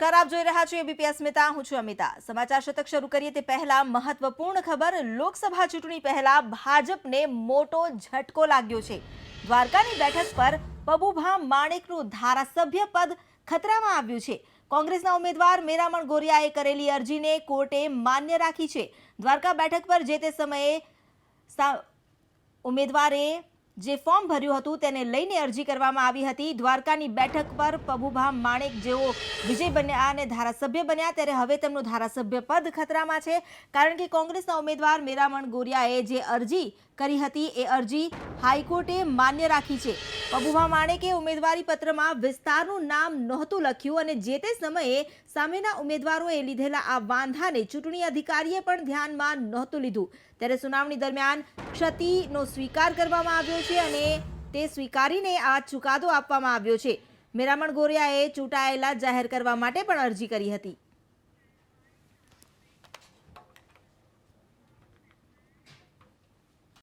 નમસ્કાર, આપ જોઈ રહ્યા છો એબીપી અસ્મિતા. હું છું અમિતા. સમાચાર શતક શરૂ કરીએ તે પહેલા મહત્વપૂર્ણ ખબર. લોકસભા ચૂંટણી પહેલા ભાજપને મોટો ઝટકો લાગ્યો છે. દ્વારકાની બેઠક પર પબુભા માણેકનું ધારાસભ્ય પદ ખતરામાં આવ્યું છે. કોંગ્રેસના ઉમેદવાર મેરામણ ગોરિયાએ કરેલી અરજીને કોર્ટે માન્ય રાખી છે. દ્વારકા બેઠક પર જે તે સમયે ઉમેદવારે જે ફોર્મ ભર્યું હતું તેને લઈને અરજી કરવામાં આવી હતી. દ્વારકાની બેઠક પર પબુભા માણેક જેઓ વિજય બન્યા અને ધારાસભ્ય બન્યા, ત્યારે હવે તેમનું ધારાસભ્ય પદ ખતરામાં છે, કારણ કે કોંગ્રેસના ઉમેદવાર મેરામણ ગોરિયાએ જે અરજી કરી હતી એ અરજી હાઈકોર્ટે માન્ય રાખી છે. પબુભા માણેકે ઉમેદવારી પત્રમાં વિસ્તારનું નામ નહોતું લખ્યું અને જે તે સમયે સામેના ઉમેદવારોએ લીધેલા આ વાંધાને ચૂંટણી અધિકારીએ પણ ધ્યાનમાં નહોતું લીધું. ત્યારે સુનાવણી દરમિયાન ક્ષતિનો સ્વીકાર કરવામાં આવ્યો છે અને તે સ્વીકારીને આ ચુકાદો આપવામાં આવ્યો છે. મેરામણ ગોરિયાએ ચૂંટાયેલા જાહેર કરવા માટે પણ અરજી કરી હતી.